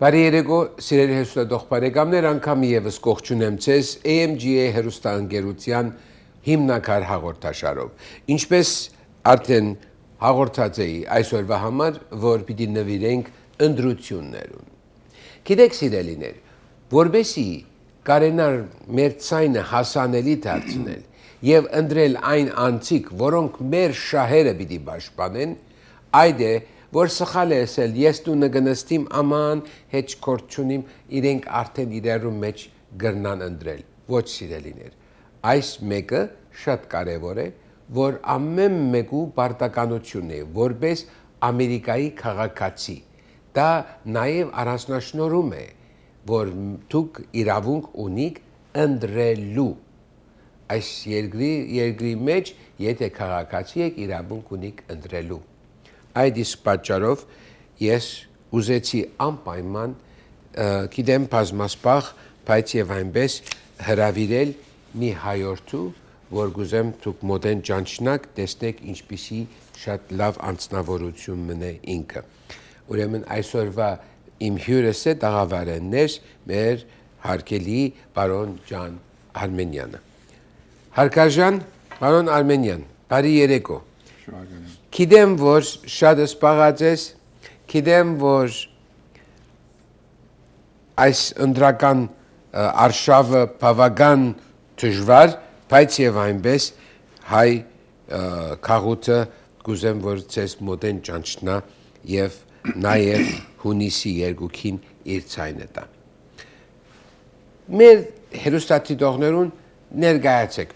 Բարի երեկո, սիրելի հեռուստադող բարեկամներ, անգամ եւս կողջունեմ ձեզ AMG-ի հեռուստաընկերության հիմնակար հաղորդաշարով։ Ինչպես արդեն հաղորդած էի այսօրվա համար, որ պիտի նվիրենք ընտրություններուն։ Գիտեք սիրելիներ, որբեսի կարենար մեր ցայնը հասանելի դարձնել եւ ընտրել այն անձիկ, որոնք մեր շահերը պիտի պաշտպանեն, այդ է որ սխալ է ասել, ես դու նգնստիմ աման հետ կորչունիմ իրենք արդեն իրարու մեջ գրնան ընտրել, ոչ սիրելիներ։ Այս մեկը շատ կարևոր է, որ ամեն մեկու պարտականությունն է, որպես Ամերիկայի քաղաքացի։ Դա նաև առանձնահատկում է, որ դուք իրավունք ունիք ընտրելու։ Այս երկրի մեջ, եթե քաղաքացի եք, իրավունք ունիք ընտրելու։ Այդ իսկ պատճառով ես ուզեցի անպայման գիտեմ բազմասպաղ, բայց եւ այնպես հրավիրել մի հայորդու, որ գուզեմ դուք մոտեն ճանչնակ, տեսնեք ինչպիսի շատ լավ անձնավորություն մնե ինքը։ Ուրեմն այսօրվա իմ հյուրս է տաղավարեններ մեր հարգելի պարոն Ջան Արմենյանը։ Հարգարժան պարոն Արմենյան, բարի երեկո։ Գիտեմ, որ շատ սպաղած ես, գիտեմ, որ այս ընտրական արշավը բավական դժվար, բայց եւ այնպես հայ քաղուտը գուզեմ, որ ցես մոտեն ճանչնա եւ նաեւ հունիսի 2-ին իր ցայնը տա։ Մեր հերոստատիտողներուն ներկայացեք,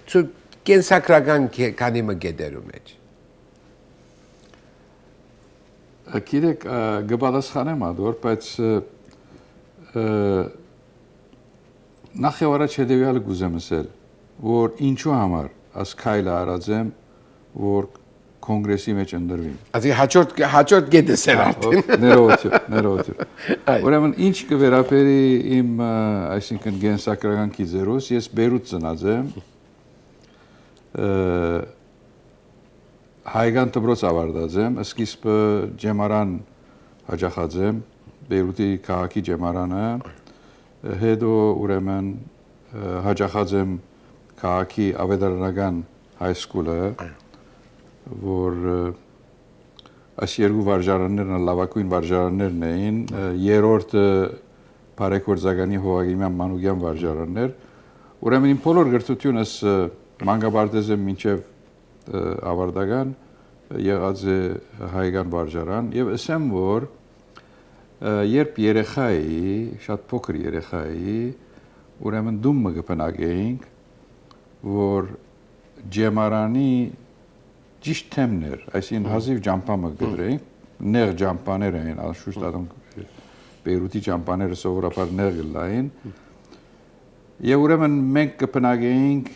կենսակրական քանի մգեդերու մեջ։ Գիտեք, գբալասխանեմ ադոր, բայց նախ եւ առաջ հետեւյալը գուզեմ ասել, որ ինչու համար աս քայլը արած եմ, որ կոնգրեսի մեջ ընդրվիմ։ Ասի հաջորդ գետս էր արդեն։ Ներողություն։ Ուրեմն ինչ կվերապերի իմ, այսինքն գենսակրական կիզերոս, ես Բեյրութ ծնած եմ, հայկական դպրոց ավարտած եմ, սկիզբը ջեմարան հաջախած եմ, Բեյրութի քաղաքի ջեմարանը, հետո ուրեմն հաջախած եմ քաղաքի ավետարանական հայսկուլը, որ այս երկու վարժարաններն լավագույն վարժարաններն էին, երրորդը բարեգործականի Հովագիմյան Մանուկյան վարժարաններ, ուրեմն իմ բոլոր գրթությունս մանկաբարձ եմ մինչև ավարտական եղած է հայկական վարժարան եւ ասեմ որ երբ երեխայի շատ փոքր երեխայի ուրեմն դումը կպնակեինք որ ջեմարանի ճիշտ թեմներ այսին հազիվ ջամփամը գդրեինք նեղ ջամփաներ էին անշուշտ ադոմ Բեյրութի ջամփաները սովորաբար նեղ լային եւ ուրեմն մենք կպնակեինք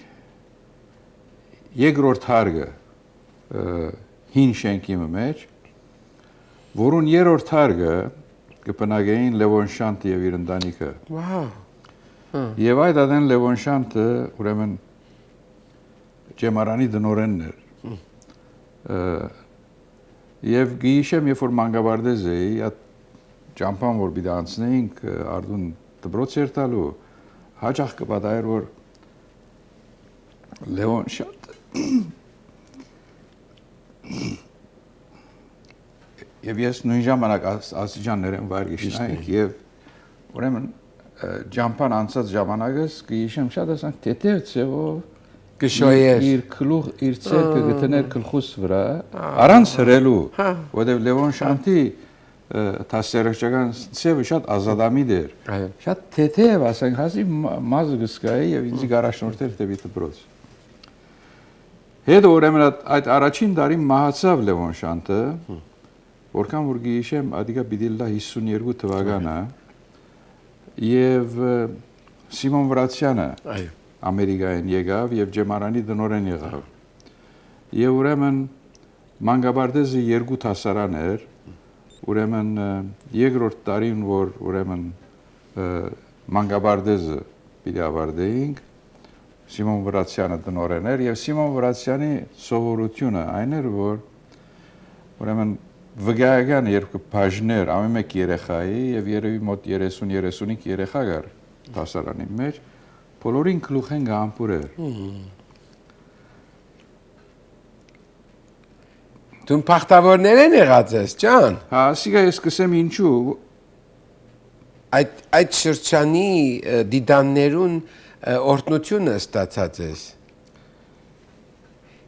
երկրորդ հարգը հին շենքի մեջ, որուն երրորդ հարգը կպնակեին Լևոն Շանտը եւ իր ընտանիքը։ Եվ այդ ադեն Լևոն Շանտը ուրեմն ջեմարանի դնորենն էր։ Եվ գիշեմ երբ որ մանկաբարձ էի, այդ ճամփան որ պիտի անցնեինք արդուն դպրոց էր տալու, հաճախ կպատահեր որ Լևոն Շանտը Եվ ես նույն ժամանակ աստիճաններեն վայր գիշնայինք եւ ուրեմն ջամփան անցած ժամանակս գիշեմ շատ ասանք տետև ցեվով կշոյեր իր գլուխ իր ցերկը գտներ գլխուս վրա առանց հրելու որովհետեւ Լևոն Շանտի տասերոջական ցևը շատ ազատամիտ էր շատ տետև ասենք հազիվ մազը գսկայի եւ ինձ գարաշնորթեր դեպի դպրոց Հետո ուրեմն այդ առաջին տարին մահացավ Լևոն Շանտը, որքան որ գիշեմ ադիգա պիտի լա 52 թվականը եւ Սիմոն Վրացյանը Ամերիկայեն եկավ եւ ջեմարանի դնորեն եղավ։ Եվ ուրեմն մանկաբարձը երկու հասարան էր, ուրեմն երկրորդ տարին որ ուրեմն մանկաբարձը պիտի ավարտեինք Սիմոն Վրացյանը տնօրեն էր եւ Սիմոն Վրացյանի սովորությունը այն էր որ ուրեմն վգայական երկու բաժներ ամեն մեկ երեխայի եւ երևի մոտ 30-35 երեխա կար դասարանի մեջ բոլորին գլուխ են գամպուրեր Դու փախտավորներ են եղած ես, ջան։ հա ասիկա ես կսեմ ինչու Այդ շրջանի դիդաններուն օրտնությունը ստացած ես։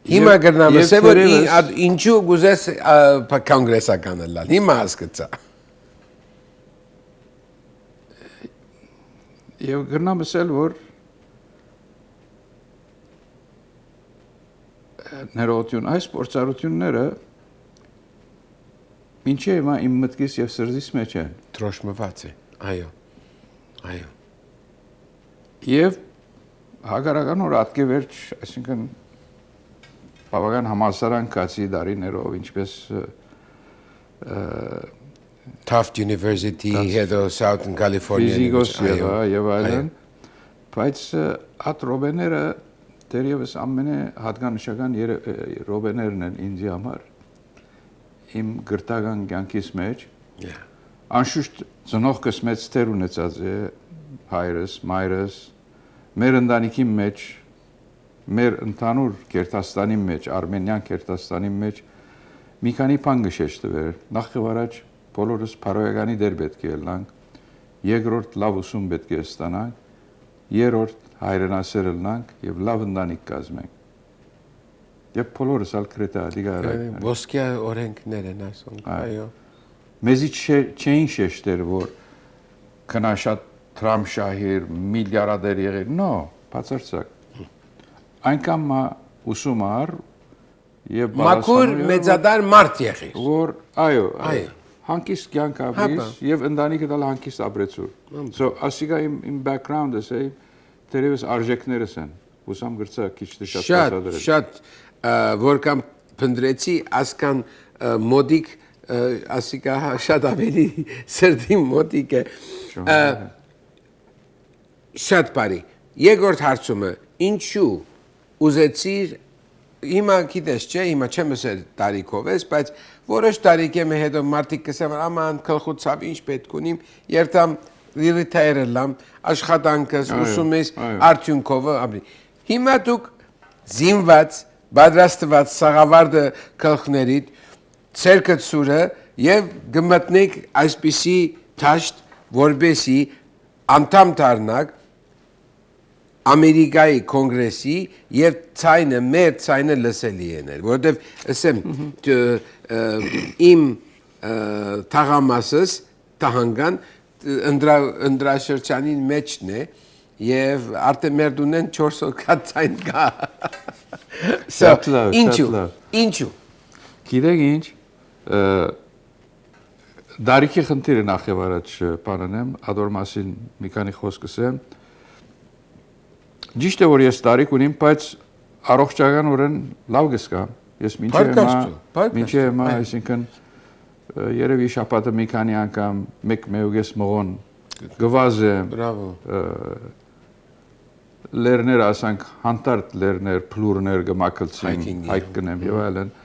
Հիմա գրնամ ես որ ինչու գուզես կոնգրեսականը լալ։ Հիմա հասկացա։ Եվ գրնամ ասել որ ներողություն այս փորձառությունները ինչի հիմա իմ մտքից եւ սրտիս մեջ են Տրոշմված է։ Այո։ Այո։ Եվ հագարական որ ատկե վերջ, այսինքն բավական համալսարան կացի դարիներով, ինչպես Tufts University, հետո Southern California ֆիզիկոս եւ այլն, բայց այդ ռոբեները դերևս ամենը հատկանշական ռոբեներն են ինձ համար իմ գրթական կյանքից մեջ անշուշտ ծնողքս մեծ տեր ունեցած է հայրս, մայրս մեր ընտանիքի մեջ մեր ընդհանուր Քերթաստանի մեջ, Արմենիան Քերթաստանի մեջ մի քանի բան գշեշ տվեր։ Նախ եւ առաջ բոլորս փարոյականի դեր պետք է ելնանք, երկրորդ լավ ուսում պետք է ստանանք, երրորդ հայրենասեր ելնանք եւ լավ ընտանիք կազմենք։ Եվ բոլորս ալ կրետա դիգարակ։ Ոսկյա օրենքներ են այսօր, այո։ Մեզի չէին շեշտեր, որ քնաշատ Թրամփ շահիր միլիարդեր եղել, նո, բացարձակ։ Այնքան ուսում ար եւ մաքուր մեծադար մարդ եղիր որ այո հանկիստ կյանք ապրես եւ ընտանիքը դալ հանկիստ ապրեցուր so ասիկա իմ background-ը say դերևս արժեքներս են ուսամ գրծա քիչ թե շատ որքան փնդրեցի ասկան մոդիկ ասիկա շատ ավելի սրտի մոդիկ է շատ բարի երկրորդ հարցումը ինչու ուզեցիր հիմա գիտես չէ հիմա չեմ ասել տարիքով ես բայց որոշ տարիք եմ հետո մարդիկ կսեմ աման քլխուցավ ինչ պետք ունիմ երթամ ռիթայրը լամ աշխատանքս ուսումս արդյունքով ապրի հիմա դուք զինված պատրաստված սաղավարտը քլխներիդ ցերկդ սուրը եւ գմտնեք այսպիսի թաշտ որբեսի անդամ դառնաք Ամերիկայի կոնգրեսի եւ ցայնը մեր ցայնը լսելի եներ որովհետեւ ասեմ իմ թաղամասս տահանգան ընդրաշրջանին մեջն է եւ արդեն մեր դունեն 4 հոգ ցայն կա ինչու գիտեք ինչ դարիքի խնդիրը նախ եւ առաջ բանանեմ ադոր մասին մի քանի խոսք ասեմ Ճիշտ է որ ես տարիք ունիմ, բայց առողջականորեն լավ գսկամ։ Ես մինչև հիմա, այսինքն երևի շաբաթը մի քանի անգամ մեկ մեուգես մողոն գվազեմ։ Բրավո։ Լերներ ասանք հանդարտ լերներ, փլուրներ գմակլցին, հայք կնեմ եւ այլն։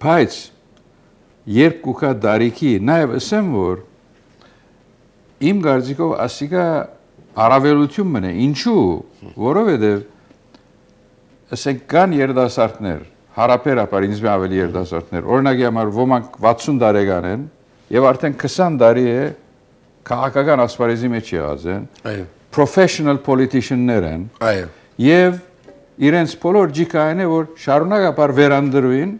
Բայց երբ կուքա դարիքի, նաեւ ասեմ որ Իմ գարձիկով ասիկա առավելություն մնե, ինչու, որովհետև ասենք կան երդասարտներ, հարապերապար ինձ մի ավելի երդասարտներ, օրինակի համար ոմանք 60 տարեկան են եւ արդեն 20 տարի է քաղաքական ասպարեզի մեջ եղած են, professional politician-ներ են, եւ իրենց բոլոր ջիկային է որ շարունակապար վերանդրուին,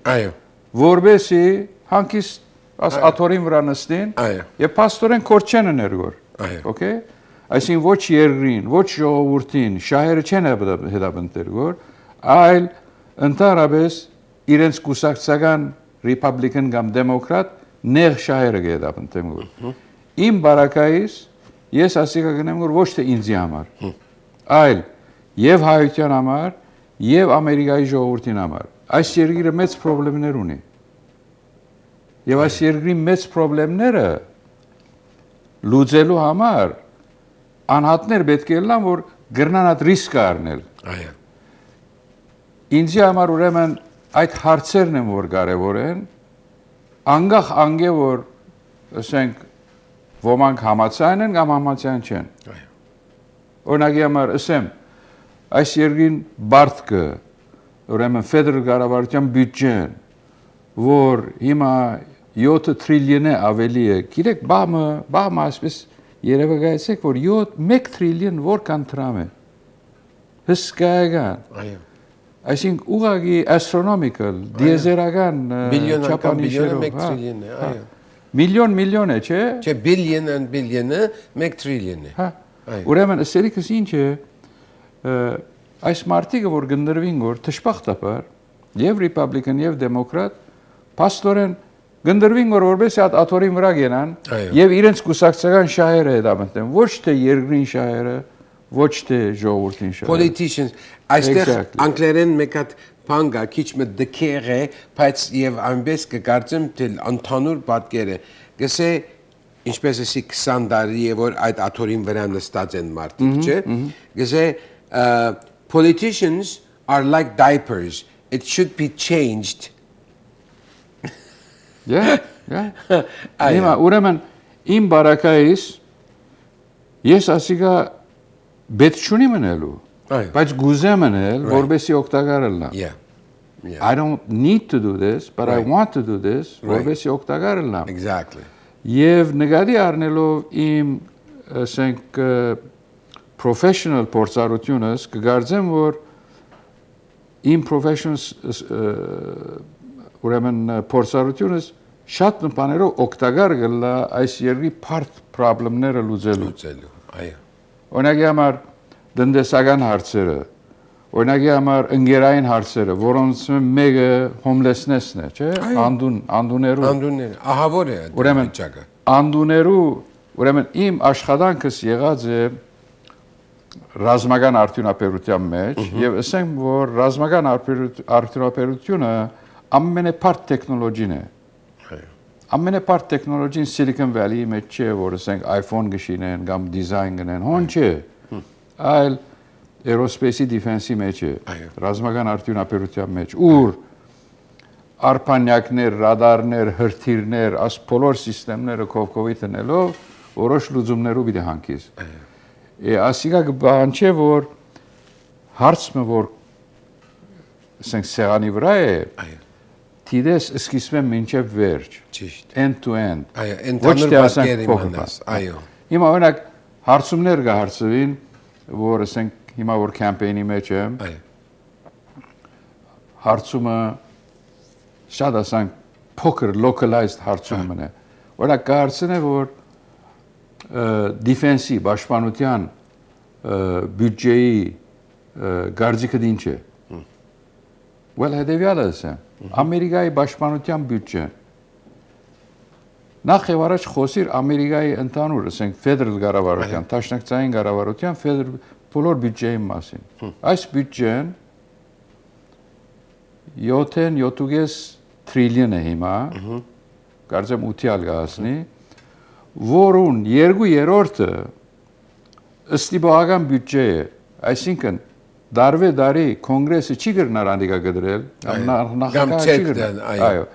որբեսի հանկիստ As աթորին վրա նստին եւ փաստորեն կոր չեն ներգոր okay այսինքն ոչ երկրին ոչ ժողովրդին շահերը չեն հետապնդել գոր այլ ընդհանրապես իրենց կուսակցական ռիպաբլիկան կամ դեմոկրատ նեղ շահերը հետապնդեն գոր իմ բարակայից ես ասիկա գնեմ որ ոչ թե ինձի համար այլ եւ հայության համար եւ ամերիկայի ժողովրդին համար այս երկիրը մեծ խնդիրներ ունի Եվ այս երկրի մեծ խնդիրները լուծելու համար անհատներ պետք է լինեն, որ գրնան այդ ռիսկ առնել։ Ինձի համար ուրեմն այդ հարցերն են որ կարևոր են անգախ անգե որ ասենք ոմանք համացան են կամ համացան չեն օրինակի համար ասեմ այս երկրին բարդկը ուրեմն ֆեդերալ կառավարության բյուջեն որ հիմա 7 տրիլիոն է ավելի է գիտեք բամը ասես երևակայեցեք որ 1 տրիլիոն որքան տրամ է հսկայական այո այսինքն ուղղակի astronomical դիեզերական չափանիշերով 1 տրիլիոն է այո միլիոն է չէ չէ բիլիոնը 1 տրիլիոն է հա ուրեմն ասելիքս ինչ է այս մարտիկը որ գնդրվին որ թշպախտապար եւ ռիպաբլիկան եւ դեմոկրատ փաստորեն գնդրվին որ որպես այդ աթորին վրա գնան եւ իրենց կուսակցական շահերը դա մտնեն ոչ թե երկրին շահերը ոչ թե ժողովրդին շահերը politicians այստեղ անգլերեն մեկ հատ բան կա քիչ մը դքեր է բայց եւ այնպես կգործեմ թե ընդհանուր պատկերը գսե ինչպես էսի 20 տարի է որ այդ աթորին վրա նստած են մարդիկ չէ գսե politicians are like diapers it should be changed Հիմա ուրեմն իմ բարակայիս ես ասիկա բետ չունի մնելու բայց գուզեմ մնել որբեսի օգտակար լինեմ I don't need to do this but I want to do this որբեսի օգտակար լինեմ exactly եւ նկատի առնելով իմ ասենք professional փորձառությունս կգարձեմ որ իմ professional ուրեմն փորձառությունս շատ բաներով օգտակար գլա այս երկրի բարդ խնդիրները լուծելու այո օրինակի համար դնդեսական հարցերը օրինակի համար ընկերային հարցերը որոնց մեկը homelessness-ն է չէ անդուներու ահավոր է վիճակը անդուներու ուրեմն իմ աշխատանքս եղած է ռազմական արդյունաբերության մեջ եւ ասենք որ ռազմական արդյունաբերությունը ամենապարտ տեխնոլոգին է ամենապարտ տեխնոլոգին Silicon Valley-ի մեջ չէ որ ասենք iPhone գշինեն կամ դիզայն գնեն հոն չէ այլ aerospace-ի defense-ի մեջ է ռազմական արդյունաբերության մեջ ուր արփանյակներ ռադարներ հրթիռներ աս բոլոր համակարգերը կողքովի տնելով որոշ լուծումներով պիտի հանգիս ասիկա բան չէ որ հարցը որ ասենք սեղանի վրա է Տիդես սկիզբեն մինչև վերջ ճիշտ end to end այո ընդհանուր պատկերը իմանաս այո հիմա օրինակ հարցումներ կա հարցվին որ ասենք հիմա որ կամպեյնի մեջ եմ այո հարցումը շատ ասենք փոքր localized հարցումն է օրինակ կարծեն է որ defense-ի պաշտպանության բյուջեի գարձիկը ինչ է Well հետևյալը ասեմ Ամերիկայի պաշտպանության բյուջեն նախ եւ առաջ խոսիր Ամերիկայի ընդհանուր ասենք ֆեդերալ կառավարության տաշնակցային կառավարության ֆեդերալ բոլոր բյուջեի մասին այս բյուջեն 7.5 տրիլիոն է հիմա կարծեմ 8-ալ կհասնի որուն 2/3-ը ըստիբողական բյուջե է այսինքն Դարվե կոնգրեսը չի գրնար անդիկա գդրել նախագահը չի գրնար այո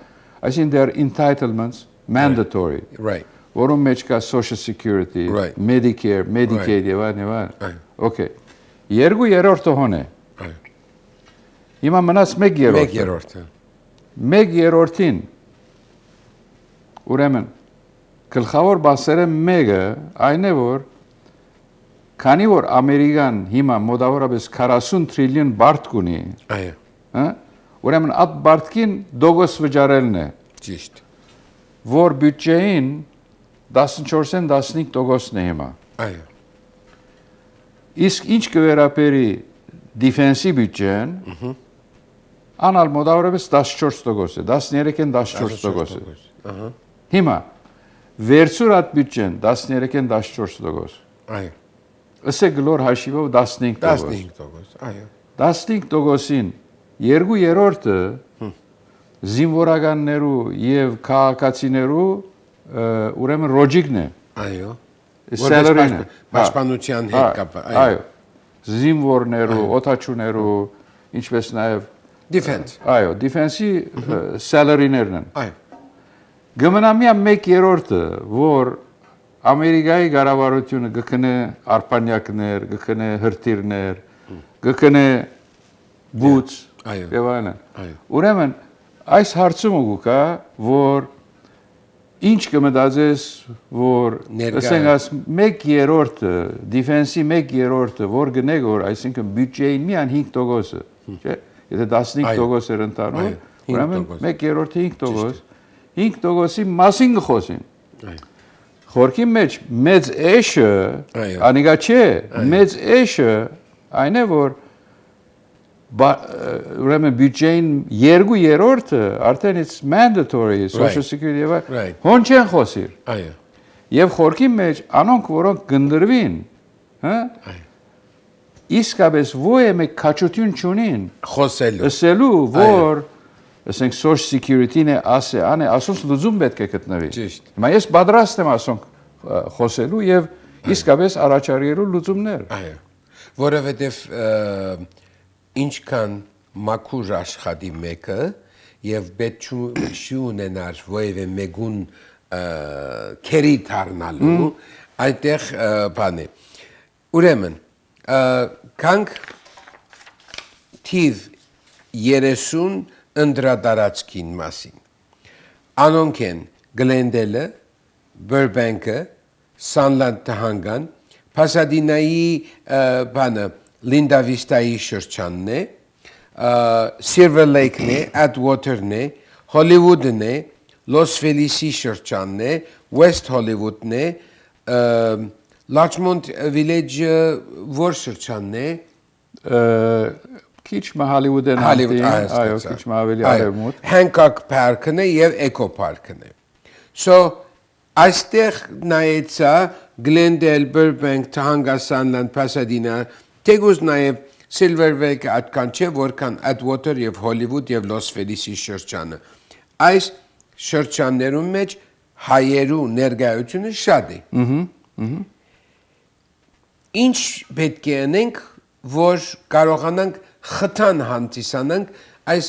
այսինքն there are entitlements mandatory որոնց մեջ կա social security medicare medicaid եւ այլն okay 2/3-ը հոն է հիմա մնաց 1/3-ը 1/3-ին ուրեմն գլխավոր բասերը մեկը այն է որ Քանի որ Ամերիկան հիմա մոտավորապես 40 տրիլիոն բարդ կունի, այո, ուրեմն այդ բարդքին դոգոս վճարելն է։ Ճիշտ։ Որ բյուջեին 14-ին 15%-ն է հիմա։ Այո։ Իսկ ինչ կվերապերի դիֆենսի բյուջեն, անալ մոտավորապես 14% է, 13-ին 14% է։ Ահա։ Հիմա վերցուր այդ բյուջեն 13-ին 14%։ Այո։ Ասե գլոր հաշիվով 15%, այո։ 15%-ին 2/3-ը զինվորականներու եւ քաղաքացիներու ուրեմն ռոջիկն է։ Այո։ Սալարին է։ Պաշտպանության հետ կապը, այո։ Զինվորներու, օթաչուներու, ինչպես նաեւ Defense։ այո, դիֆենսի սալարիներն են։ Այո։ Գմնամիա 1/3-ը, որ Ամերիկայի կառավարությունը գտնե արբանյակներ, գտնե հրթիռներ, գտնե բուց Այո։ եւ այլն։ Այո։ Ուրեմն այս հարցումը գուկա, որ ինչ կմտածես, որ ասենք աս 1/3-ը դիֆենսի 1/3-ը որ գնե որ այսինքն բյուջեի միան 5%-ը, չէ՞։ Եթե 15% էր ընտանում, ուրեմն 1/3-ը 5%, 5%-ի մասին գխոսին։ Այո։ Խորքի մեջ մեծ էշը, Այո։ անիկա չէ, մեծ էշը այն է որ ուրեմն բյուջեին 2/3-ը արդեն it's mandatory social security եւ Right. հոն չեն խոսիր։ Այո։ Եվ խորքի մեջ անոնք որոնք գնդրվին, հա, Այո։ իսկապես ո՞ե մեկ քաչություն չունին Խոսելու։ ասելու որ ասենք social security-ն է ասե, անը ասոնց լուծում պետք է գտնվի։ Ճիշտ։ Հիմա ես պատրաստ եմ ասոնք խոսելու եւ իսկապես առաջարկելու լուծումներ։ Այո։ Որովհետև ինչքան մաքուր աշխատի մեկը եւ պետք չունենար ովևէ մեկուն քերի դառնալու այդտեղ բան է։ Ուրեմն կանք թիվ 30 ընդրատարածքին մասին։ Անոնք են Գլենդելը, Բերբենքը, Սանլանդ տհանգան, Փասադինայի բանը Լինդա Վիստայի շրջանն է, Սիլվեր Լեյքն է, Ադվոթերն է, Հոլիվուդն է, Լոս Ֆելիսի շրջանն է, West Hollywood-ն է, Larchmont Village որ շրջանն է, Քիչ մը Հոլիվուդեն այո, քիչ մը ավելի արևմուտք։ Hancock Park-ն է եւ Echo Park-ն է։ So այստեղ նայեցա Glendale, Burbank, Tahanga, Sunland, Pasadena, Tegus նաեւ Silver Lake այդքան չէ, որքան Atwater եւ Hollywood եւ Los Feliz-ի շրջանը։ Այս շրջաններում մեջ հայերու ներկայությունը շատ է։ Ինչ պետք է անենք, որ կարողանանք խթան հանդիսանանք այս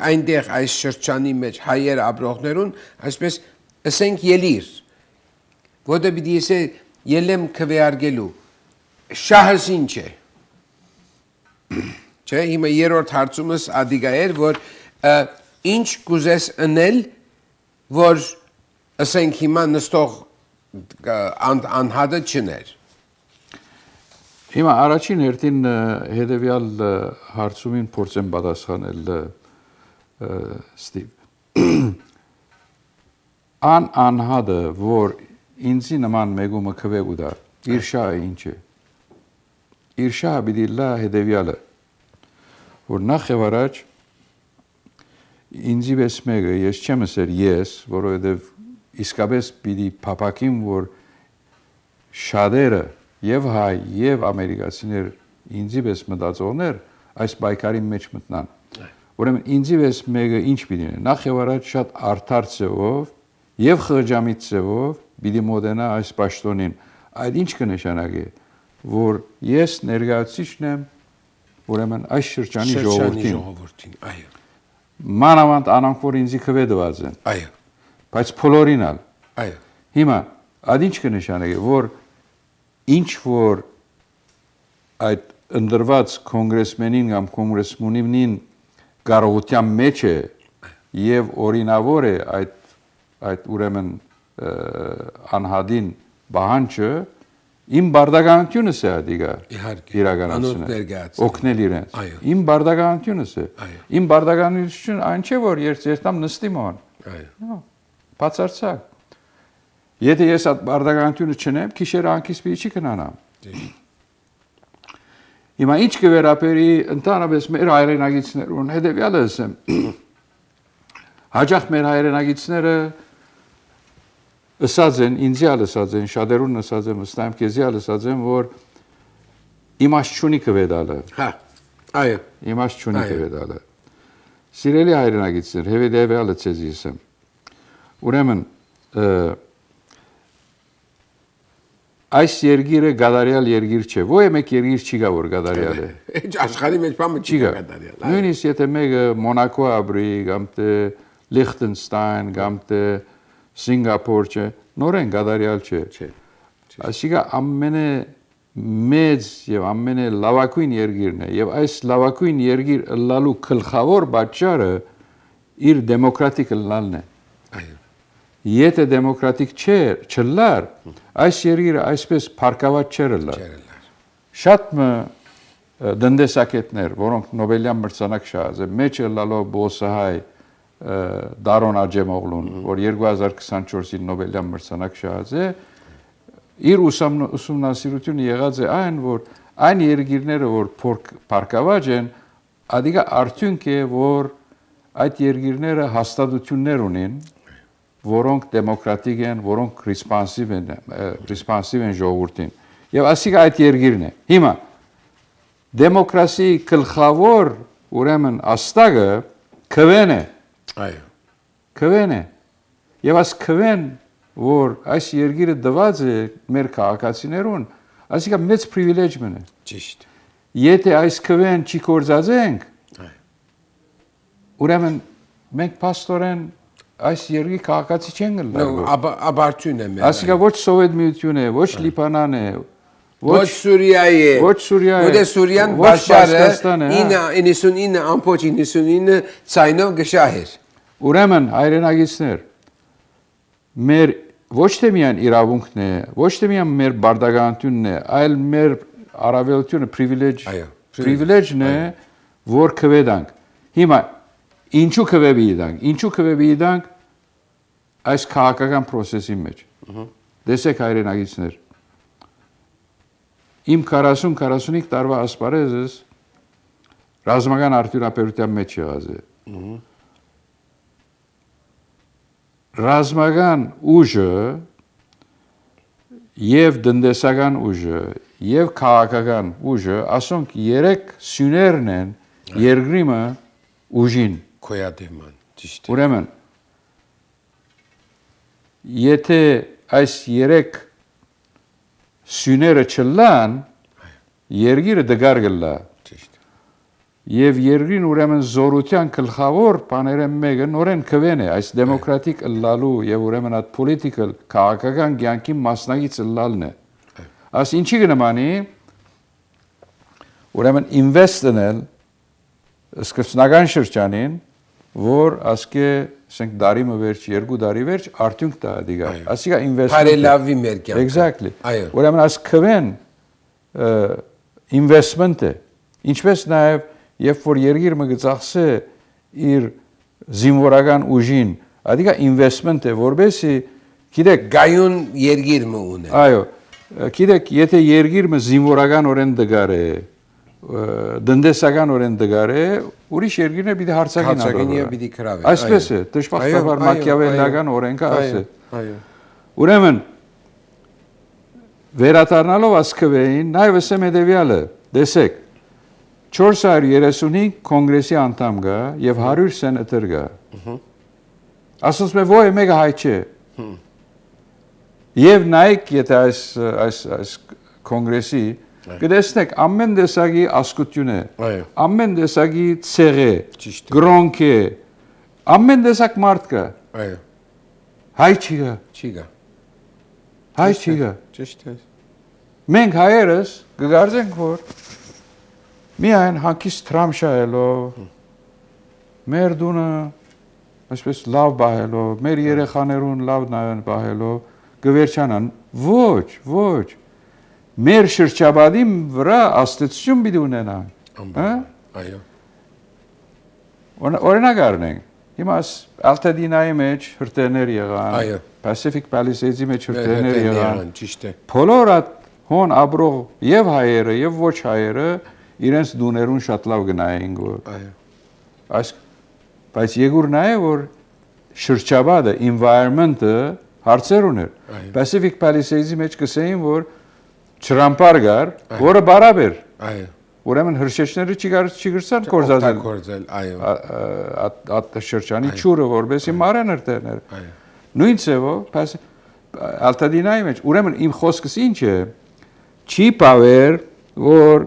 այնտեղ այս շրջանի մեջ հայեր ապրողներուն, այսպես ասենք ելիր, որտեղ պիտի ասե ելեմ քվեարկելու, շահս ինչ է, չէ, հիմա երրորդ հարցումս ադիգա էր, որ ինչ կուզես անել, որ ասենք հիմա նստող անհատը չներ։ Հիմա առաջին հերթին հետևյալ հարցումին փորձեմ պատասխանել Ստիվ։ Անհատը, որ ինձի նման մեկումը քվե ուտա, իր շահը ինչ է։ Իր շահը պիտի լա հետևյալը, որ նախ եւ առաջ ինձի պես մեկը ես չեմ ասել ես, որովհետեւ իսկապես պիտի փապակին, որ շատերը եւ հայ եւ ամերիկացիներ ինձի պես մտածողներ այս բայկարի մեջ մտնան։ Ուրեմն ինձի պես մեկը ինչ պիտի լինի։ Նախ եւ առաջ շատ արդար ծավով եւ խղճամիտ ծավով պիտի մոտենա այս պաշտոնին։ Այդ ինչ կնշանակի, որ ես ներկայացուցիչն եմ, ուրեմն այս շրջանի ժողովրդին։ Այո։ Մանավանդ անոնք որ ինձի քվե դված են։ Այո։ Բայց փոլորինալ։ Այո։ Հիմա այդ ինչ կնշանակի, որ ինչ որ այդ ընդրված կոնգրեսմենին կամ կոնգրեսմունին կարողության մեջ է եւ օրինավոր է այդ ուրեմն անհադին բանջը իմ բարդականությունս է ադիգա իրականացնել օգնել իրենց իմ բարդականությունս է իմ բարդականությունը այն չէ որ երթամ նստիմ on այո բացարձակ Եթե ես այդ բարդականությունը չնեմ, քիշեր անկիս պիտի չի կնանամ։ Հիմա ինչ կվերապերի ընդհանրապես մեր հայրենագիցներուն հետևյալը ասեմ։ Հաջող մեր հայրենագիցները ասած են, ինձյալ ասած են, շատերուն ասած են, վստահ քեզյալ ասած են, որ իմաստ չունի կվեդալը։ Հա։ Այո։ Իմաստ չունի կվեդալը։ Սիրելի հայրենագիցներ, հետևյալը ցեզի ասեմ։ Ուրեմն այս երկիրը գադարյալ երկիր չէ։ Ո՞ե մեկ երկիր չի գա որ գադարյալ է։ Ինչ աշխարհի մեջ բանը չի գադարյալ։ Նույնիսկ եթե մեկը Մոնակո ապրի, կամ թե Լիխտենշտայն, կամ թե Սինգապուր չէ, նորեն գադարյալ չէ։ Այսինքն ամենը մեծ եւ ամենը լավագույն երկիրն է եւ այս լավագույն երկիր լալու գլխավոր պատճառը իր դեմոկրատիկ լալն է։ Այո։ Եթե դեմոկրատիկ չլար, այս երկիրը այսպես փառկաված չէր լար։ Շատ դնդեսակետներ, որոնք Նոբելյան մրցանակ շահած է, մեջը լալով Բոսահայ Դարոն Աջեմօղլուն, որ 2024-ի Նոբելյան մրցանակ շահած է, իր ուսումնասիրությունը եղած է այն, որ այն երկիրները, որ փառկաված են, ադիգա արդյունք է, որ այդ երկիրները հաստատություններ ունեն, որոնք դեմոկրատիկ են, որոնք ռեսպոնսիվ են ժողովրդին։ Եվ ասիկա այդ երկիրն է։ Հիմա դեմոկրասիի գլխավոր ուրեմն աստղը քվեն է։ Այո։ Քվեն է։ Եվ այս քվեն, որ այս երկիրը դված է մեր քաղաքացիներուն, ասիկա մեծ պրիվիլեջ մնա։ Ճիշտ։ Եթե այս քվեն չի կործածենք, ուրեմն մենք փաստորեն այս երկրի քաղաքացի չեն գլխավոր։ Աբարտություն է մեր։ Ասիկա ոչ Սովետ միություն է, ոչ Լիբանան է, ոչ Սուրիա է։ Ոչ Սուրիա է։ Որտե Սուրիան Բաշարը 99.99 ցայնով գշահեր։ Ուրեմն հայրենագիցներ, մեր ոչ թե միայն իրավունքն է, ոչ թե միայն մեր բարդականությունն է, այլ մեր առավելությունը պրիվիլեջն է, որ քվեդանք։ Հիմա ինչու քվեդանք։ Ինչու քվեդանք այս քաղաքական process-ի մեջ։ Դեսեք հայրենագիցներ։ Իմ 40-45 տարվա ասպարեզս ռազմական արդյունաբերության մեջ եղած է։ Ռազմական ուժը եւ դնդեսական ուժը եւ քաղաքական ուժը, ասոնք երեք սյուներն են երկրիմը ուժին։ Քոյադեման, ճիշտ է։ Ուրեմն եթե այս երեք սյուները չլան, երկիրը դգար գլա։ Ճիշտ։ Եվ երկրին ուրեմն զորության գլխավոր բաները մեկը նորեն քվեն է, այս դեմոկրատիկ լալու եւ ուրեմն այդ political քաղաքական կյանքի մասնակից լալն է։ Աս ինչի կնմանի ուրեմն invest-նել սկզբնական շրջանին, որ ասկե ասենք դարի վերջ, 2 դարի վերջ արդյունք տա դիգա։ Ասիկա investment։ Բարելավի մեր կյանքը։ Exactly։ Այո։ Ուրեմն աս քվեն investment է։ Ինչպես նաև երբ որ երկիրը գծախսե իր զինվորական ուժին, ադիգա investment է, որբեսի գիտեք գայուն երկիր մը ունե։ Այո, գիտեք, եթե երկիրը զինվորական օրեն դգար է, դնդեսական օրեն դգար է, ուրիշ երկիրներ պիտի հարցակին Հարցակինը պիտի քրավի։ Այսպես է, դժբախտաբար մակիավելական օրենքը այս է։ Այո։ Ուրեմն վերադառնալով ասկվեին, նաև ասեմ հետևյալը, տեսեք, 435 կոնգրեսի անդամ կա եւ 100 սենատոր կա։ Ասես մե ոյ մեգա հայ չէ։ Եվ նայեք, եթե այս կոնգրեսի կտեսնեք ամեն տեսակի ասկություն է, ամեն տեսակի ցեղ է, գրոնք է, ամեն տեսակ մարդ կա։ Այո։ Հայ չի գա։ Չի գա։ Հայ չի գա։ Ճիշտ է։ Մենք հայերս կգարձենք, որ միայն հանկիստ տրամշայելով, մեր դունը այսպես լավ բահելով, մեր երեխաներուն լավ նայեն բահելով, գվերջանան, ոչ, մեր շրջաբադի վրա աստեցություն պիտի ունենան։ Այո։ Օրինակ առնենք, հիմա Ալտադինայի մեջ հրտերներ եղան, Այո։ Pacific Palisades-ի մեջ հրտերներ եղան, ճիշտ է։ բոլոր հոն աբրող եւ հայերը եւ ոչ հայերը իրենց դուներուն շատ լավ գնային գոր։ Այո։ Բայց եգուր նայ որ շրջաբադը environment-ը հարցեր ուներ։ Pacific Palisades-ի մեջ կսեին որ չրամպար գար, որը բարաբեր։ Այո։ Ուրեմն հրշեջները չգրցան կորզածել։ Կորզել, այո։ Այդ շրջանի ճուրը որբեսի մարեն հրտերներ։ Նույն ցեվով, ալտադինայի մեջ ուրեմն իմ խոսքս ինչ է չի բավեր որ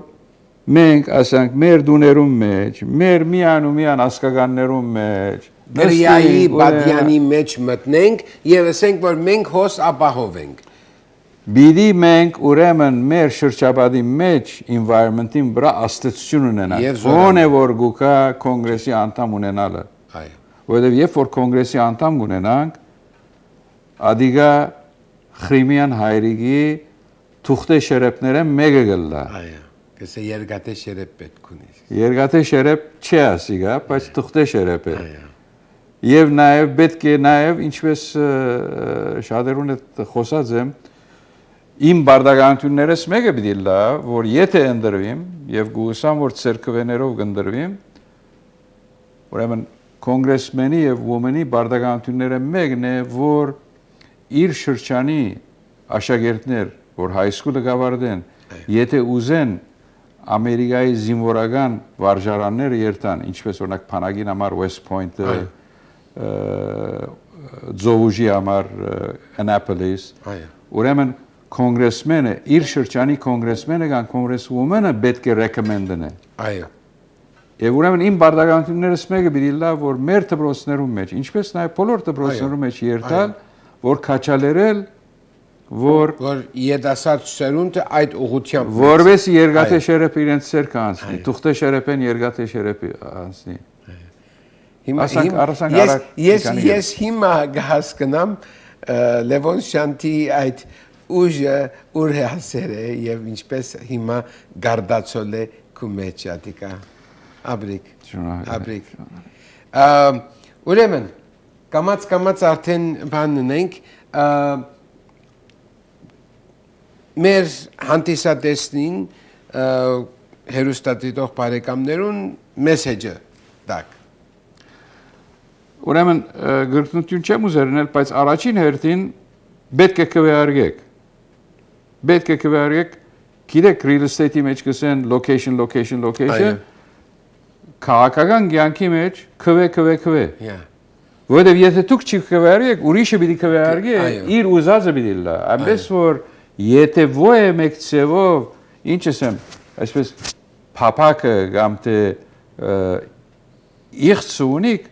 մենք ասենք մեր դուներում մեջ մեր միան ասկականներում մեջ Գրիայի բադյանի մեջ մտնենք եւ ասենք որ մենք հոս ապահովենք Բիդի մենք ուրեմն մեր շրջապատի մեջ environment-ին վրա աստեցություն ունենանք ո՞ն է որ գուկա կոնգրեսի անդամ ունենալը այո որովհետեւ երբ որ կոնգրեսի անդամ ունենանք ադիգա Խրիմյան հայրիկի թուղթե շերեփները մեկը գլա այո կսե երկատե շերեփ պետք ունի երկատե շերեփ չի ասիգա բայց թուղթե շերեփ է եւ նաեւ պետք է նաեւ ինչպես շատերուն խոսած եմ Իմ բարդականություններս մեկը պիտի լա, որ եթե ընդրվիմ եւ գուսամ որ ցերկվեներով կընդրվիմ, ուրեմն կոնգրեսմենի եւ ոմենի բարդականությունները մեկն է, որ իր շրջանի աշակերտներ, որ հայսկուլը գավարդեն, եթե ուզեն Ամերիկայի զինվորական վարժարանները երթան, ինչպես օրինակ Փանագին համար West Point-ը, Ձովուժի համար Annapolis, ուրեմն Կոնգրեսմենը, իր շրջանի կոնգրեսմենը կամ կոնգրեսվոմենը պետք է recommend-ն է։ Այո։ Եվ ուրեմն իմ բարդականություններս մեկը պիտի լա, որ մեր դպրոցներում մեջ, ինչպես նաև բոլոր դպրոցներում մեջ երթալ, որ քաչալերել, որ երիտասարդ սերունդը այդ ուղղությամբ որպես երկաթե շերեփ իրենց ցերկ անցնի, թուղթե շերեփեն երկաթե շերեփի անցնի։ Ես հիմա հասկանամ Լևոն Շանթի այդ ուժը ուր է հասել է եւ ինչպես հիմա գարդացել է քու մեջ ադիկա աբրիկ ուրեմն կամած արդեն բան ունենք մեր հանդիսատեսնին հերոստատիտող բարեկամներուն մեսեջը դակ ուրեմն գրքնություն չեմ ուզերնել բայց առաջին հերթին պետք է քվեարկեք Պետք է քվեարկեք, գիտեք real estate-ի մեջ կսեն location քաղաքական կյանքի մեջ քվե Որովհետև եթե դուք չքվեարկեք, ուրիշը պիտի քվեարկի, իր ուզածը պիտի լա այնպես որ եթե ոյ մեկ ծևով ինչ ասեմ այսպես փափակը կամ թե իղծունիկ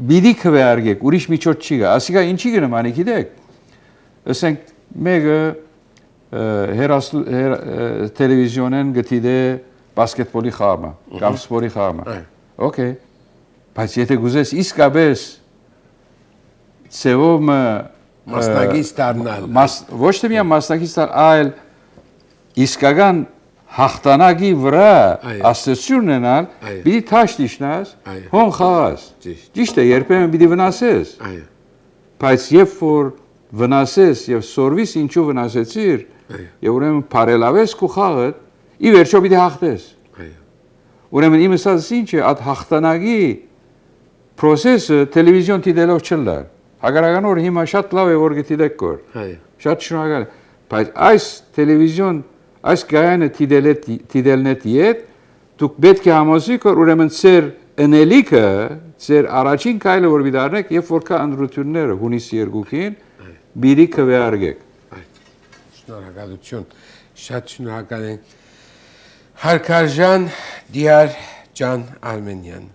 պիտի քվեարկեք, ուրիշ միջոց չի գա ասիկա ինչի գնամանի գիտեք ասենք Մեկը տելևիզիոնեն գտիդե բասկետբոլի խաղը կամ սպորտի խաղը Okay բայց եթե գուզես իսկապես ծևոմը մասնագից դառնալ ոչ թե միայն մասնագից այլ իսկական հաղթանակի վրա աստեցություն ունենալ պիտի թաշ դիշնաս հոն խաղաս ճիշտ է երբեմն պիտի վնասես բայց երբ որ վնասես եւ սորվիս ինչու վնասեցիր եւ ուրեմն բարելավես քո խաղը ի վերջո պիտի հաղթես ուրեմն իմը ասած ինչ է այդ հաղթանակի process-ը տելևիզիոն դիտելով չլա հագարական որ հիմա շատ լավ է որ գիտեք կոր շատ շնորհակալ բայց այս տելևիզիոն այս գայանը դիտելնետ իդ դուք պետք է համոզեք որ ուրեմն ծեր ընելիքը ծեր առաջին քայլը որ դառնեք երբ որ կա ընդրությունները հունիսի 2-ին Բիրի քվեարկեք Շնորհակալություն շատ շնորհակալ ենք Հարկարժան Դիար ջան Արմենյան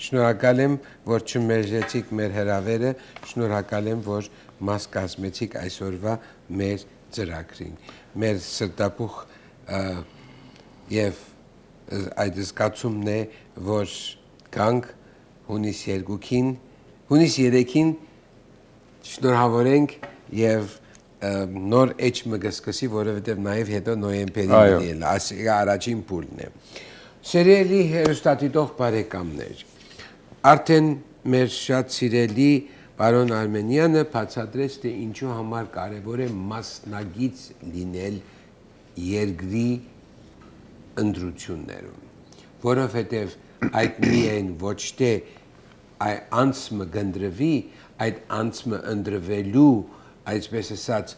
Շնորհակալ եմ որ չմերժեցիք մեր հրավերը շնորհակալ եմ որ մաս կազմեցիք այսօրվա մեր ծրագրին մեր սրտապուխ եւ այդ զգացումն է որ գանք հունիս 2-ին հունիս 3-ին շնորհավորենք եւ նոր էջ մգսկսի որովհետեւ նաեւ հետո նոյեմբերին էլ ասիգա առաջին փուլն է Սերելի հերոստատիտող բարեկամներ արդեն մեր շատ սիրելի պարոն Արմենյանը բացատրեց թե ինչու համար կարևոր է մասնագից լինել երկրի ընդրություններում որովհետեւ այդ միայն ոչ թե անցը գնդրվի այդ անցը ընդրվելու այսպես ասած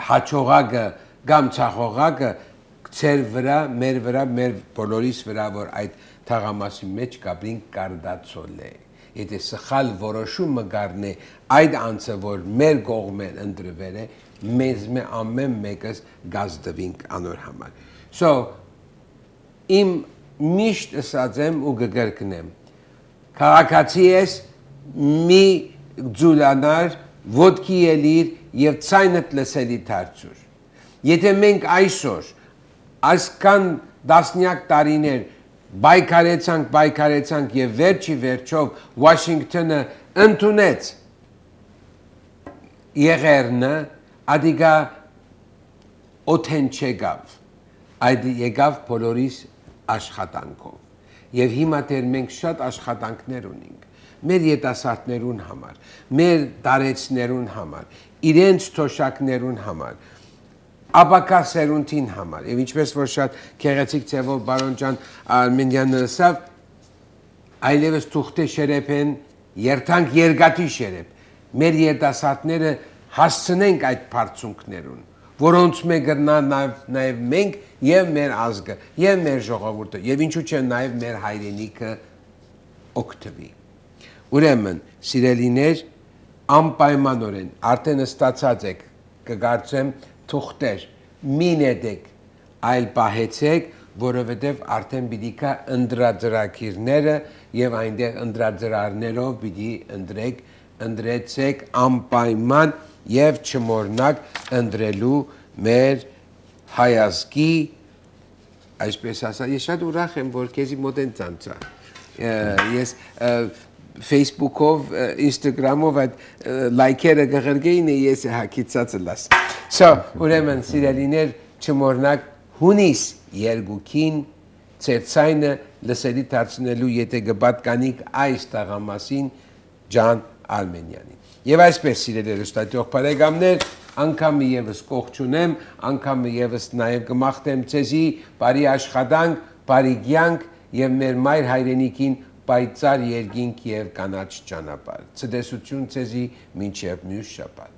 հաջողակը կամ ցախողակը ծեր վրա մեր բոլորիս վրա որ այդ թաղամասի մեջ կապրին կարդացոլ է։ Եթե սխալ որոշումը գարնե այդ անձը, որ մեր կողմեն ընդրվել է, մեզ մե ամեն մեկս գազդվինք անոր համար։ So, իմ միշտ ասած եմ ու գգրկնեմ, քաղաքացի ես մի ձուլանար, ոտքի ելիր և ցայնդ լսելի դարձուր։ Եթե մենք այսօր, այսքան տասնյակ տարիներ բայկարեցանք և վերջի վերջով Վաշինգտոնը ընդունեց եղերնը, ադիգա օթեն չեգավ, այդ եկավ բոլորիս աշխատանքով։ Եվ հիմա դեռ մենք շատ աշխատանքներ ունենք, մեր ետասարտներուն համար, մեր տարեցներուն համար, իրենց թոշակներուն համար, ապակա սերունդին համար, և ինչպես որ շատ քեղեցիկ ձևով բարոն ջան Արմենյանը ասավ, այլևս թուղթե շերեփ են, երթանք երկաթի շերեփ, մեր երիտասարդները հասցնենք այդ բարձունքներուն, որոնց մեկ նաև մենք և մեր ազգը, և մեր ժողովուրդը, և ինչու չէ նաև մեր հայրենիքը օգտվի։ Ուրեմն, սիրելիներ, անպայմանորեն արդեն ստացած եք, կգարցեմ թուղթեր, մի նետեք, այլ պահեցեք, որովհետև արդեն պիտի կա ընդրաձրագիրները և այնտեղ ընդրաձրարներով պիտի ընդրեցեք անպայման և չմոռնաք ընդրելու մեր հայազգի, այսպես ասա, ես շատ ուրախ եմ, որ քեզի մոտ են ծանցա, ես Facebook-ով, Instagram-ով այդ լայքերը գղրգեին է ես հակիցածը լաս։ So, ուրեմն սիրելիներ չմոռնաք հունիս 2-ին ձեր ցայնը լսելի դարձնելու եթե կպատկանիք այս տաղամասին Ջան Արմենյանին։ Եվ այսպես սիրելի հեռուստադիտող բարեկամներ, անգամ ևս կողջունեմ, անգամ ևս նաև կմաղթեմ ձեզի բարի աշխատանք, բարի կյանք և մեր մայր հայրենիքին պայծառ երկինք և կանաչ ճանապարհ։ Ցտեսություն ձեզի մինչև մյուս շաբաթ։